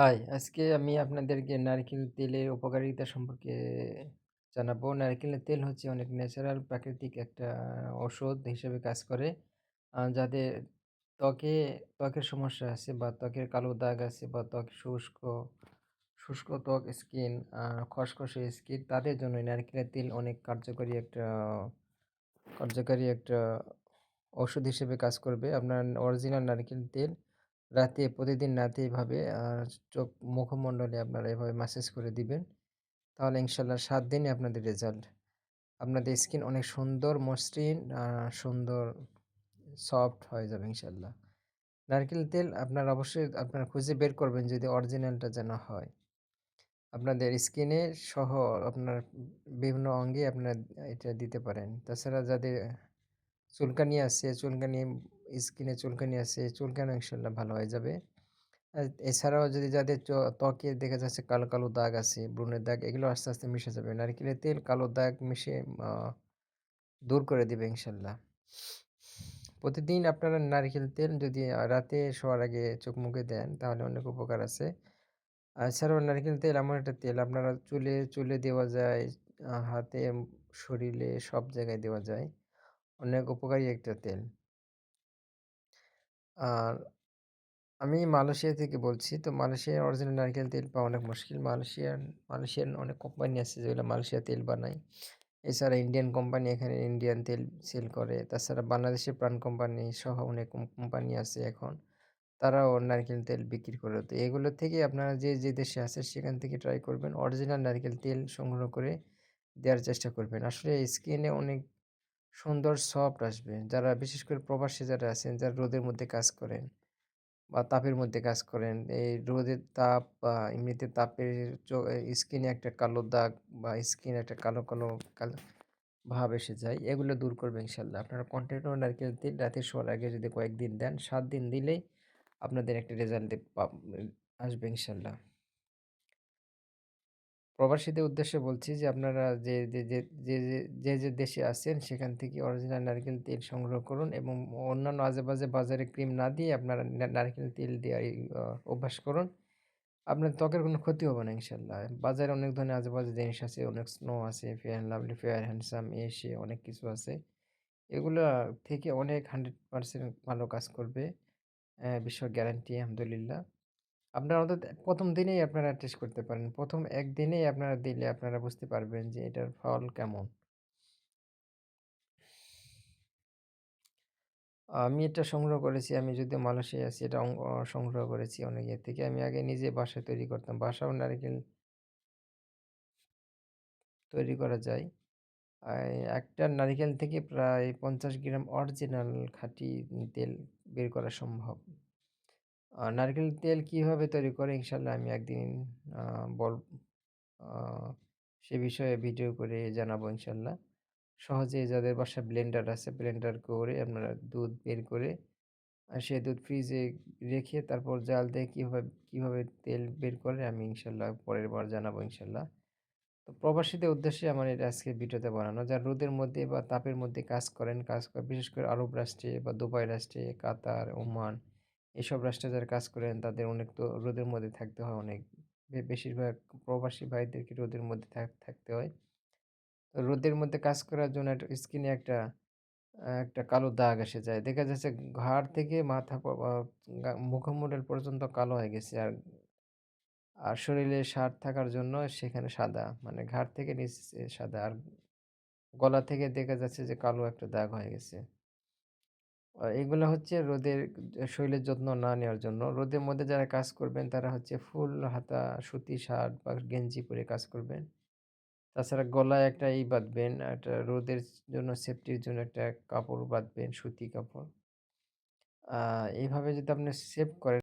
High, আজকে আমি আপনাদেরকে নারকেল তেলের উপকারিতা সম্পর্কে জানাবো। নারকেলের তেল হচ্ছে অনেক ন্যাচারাল প্রাকৃতিক একটা ঔষধ হিসেবে কাজ করে। যাদের ত্বকে ত্বকের সমস্যা আছে বা ত্বকের কালো দাগ আছে বা ত্বক শুষ্ক ত্বক স্কিন, খসখসে স্কিন তাদের জন্য এই নারকেলের তেল অনেক কার্যকারী একটা ঔষধ হিসেবে কাজ করবে। আপনার অরিজিনাল নারকেল তেল প্রতিদিন রাতে এভাবে চোখ মুখমণ্ডলে আপনারা এভাবে ম্যাসাজ করে দিবেন। তাহলে ইনশাআল্লাহ ৭ দিনে আপনাদের রেজাল্ট। আপনাদের স্কিন অনেক সুন্দর মসৃণ, সুন্দর সফট হয়ে যাবে ইনশাআল্লাহ। নারকেল তেল অবশ্যই আপনারা খুঁজে বের করবেন যদি অরিজিনালটা যেন হয়। আপনাদের স্কিনে সহ আপনার বিভিন্ন অঙ্গে আপনারা এটা দিতে পারেন। তাছাড়া যাদের স্কিনে চুলকানি আছে, চুলকানিও ইনশাআল্লাহ ভালো হয়ে যাবে। আর এছাড়াও যদি যাদের ত্বকে দেখা যাচ্ছে কালো, কালো দাগ আছে, ব্রণের দাগ এগুলো আস্তে, আস্তে মিশে যাবে। নারকেলের তেল কালো দাগ মিশে আ দূর করে দিবে ইনশাআল্লাহ। প্রতিদিন আপনারা নারিকেল তেল যদি রাতে শোয়ার আগে চোখ মুখে দেন তাহলে অনেক উপকার আছে। এছাড়াও নারিকেল তেল এমন একটা তেল আপনারা চুলে দেওয়া যায়, হাতে, শরীরে সব জায়গায় দেওয়া যায়। অনেক উপকারী একটা তেল। আর আমি মালয়েশিয়া থেকে বলছি। তো মালয়েশিয়ার অরিজিনাল নারকেল তেল পাওয়া অনেক মুশকিল। মালয়েশিয়ান অনেক কোম্পানি আছে যেগুলো মালয়েশিয়া তেল বানায়। এছাড়া ইন্ডিয়ান কোম্পানি এখানে ইন্ডিয়ান তেল সেল করে। তাছাড়া বাংলাদেশের প্রাণ কোম্পানি সহ অনেক কোম্পানি আছে এখন। তারাও নারকেল তেল বিক্রি করে। তো এগুলো থেকে আপনারা যে দেশে আছে সেখান থেকে ট্রাই করবেন। অরিজিনাল নারকেল তেল সংগ্রহ করে দেওয়ার চেষ্টা করবেন। আসলে স্কিনে অনেক সুন্দর সফট আসবে। বিশেষ করে প্রবাসী যারা আছেন, যারা রোদের মধ্যে কাজ করেন বা তাপের মধ্যে কাজ করেন। এই রোদের তাপ বা এমনিতে তাপের স্কিনে একটা কালো দাগ বা স্কিনে একটা কালো, কালো ভাব এসে যায়। এগুলো দূর করবে ইনশাআল্লাহ। আপনারা কন্টিনিউ নারকেল তেল রাতে শোয়ার আগে যদি কয়েকদিন দেন, ৭ দিন দিলেই আপনাদের একটা রেজাল্ট আসবে ইনশাআল্লাহ। প্রবাসীদের উদ্দেশ্যে বলছি যে আপনারা যে দেশে আছেন সেখান থেকে অরিজিনাল নারকেল তেল সংগ্রহ করুন এবং অন্যান্য আজেবাজে বাজারে ক্রিম না দিয়ে আপনারা নারকেল তেল দেওয়াই অভ্যাস করুন। আপনার ত্বকের কোনো ক্ষতি হবে না ইনশাআল্লাহ। বাজারে অনেক ধরনের আজেবাজে জিনিস আছে, অনেক স্নো আছে, fair and lovely, fair handsome সে অনেক কিছু আছে। এগুলা থেকে অনেক 100% ভালো কাজ করবে। বিশ্ব গ্যারান্টি আলহামদুলিল্লাহ। আপনারা অন্তত ১ম দিনেই আপনারা টেস্ট করতে পারেন। ১ম ১ দিনেই আপনারা দিলে আপনারা বুঝতে পারবেন যে এটার ফল কেমন। আমি এটা সংগ্রহ করেছি। আমি যদিও মালয়েশিয়ায় আছি, এটা সংগ্রহ করেছি অনেক ইয়ে থেকে। আমি আগে নিজে বাসায় তৈরি করতাম। বাসায়ও নারকেল তৈরি করা যায়। একটা নারিকেল থেকে প্রায় ৫০ গ্রাম অরিজিনাল খাঁটি তেল বের করা সম্ভব। নারকেল তেল কিভাবে তৈরি করে ইনশাআল্লাহ আমি একদিন আ বল আ সে বিষয়ে ভিডিও করে জানাবো ইনশাআল্লাহ। সহজেই যাদের বাসায় ব্লেন্ডার আছে, ব্লেন্ডার করে আপনারা দুধ বের করে সে দুধ ফ্রিজে রেখে তারপর জাল দিয়ে কিভাবে তেল বের করে আমি ইনশাআল্লাহ পরের বার জানাবো ইনশাআল্লাহ। তো প্রবাসীদের উদ্দেশ্যে আমার এটা আজকে ভিডিওতে বানানো। যারা রোদের মধ্যে বা তাপের মধ্যে কাজ করে বিশেষ করে আরব রাষ্ট্রে বা দুবাই রাষ্ট্রে, কাতার, ওমান এসব রাষ্ট্রে যারা কাজ করেন তাদের অনেক তো রোদের মধ্যে থাকতে হয় অনেক। বেশিরভাগ প্রবাসী ভাইদেরকে রোদের মধ্যে থাকতে হয়। তো রোদের মধ্যে কাজ করার জন্য স্কিনে একটা কালো দাগ এসে যায়। দেখা যাচ্ছে ঘাড় থেকে মাথা মুখমণ্ডল পর্যন্ত কালো হয়ে গেছে। আর শরীরে সার থাকার জন্য সেখানে সাদা। মানে ঘাড় থেকে নিচে সাদা। আর গলা থেকে দেখা যাচ্ছে যে কালো একটা দাগ হয়ে গেছে। এগুলা হচ্ছে শরীরের যত্ন না নেওয়ার জন্য। রোদের মধ্যে যারা কাজ করবেন তারা হচ্ছে ফুল হাতা সুতি শার্ট বা গেঞ্জি পরে কাজ করবেন। তাছাড়া গলায় একটা বাঁধবেন, একটা রোদের জন্য সেফটির জন্য একটা কাপড় বাঁধবেন, সুতি কাপড়। এইভাবে যদি আপনি সেভ করেন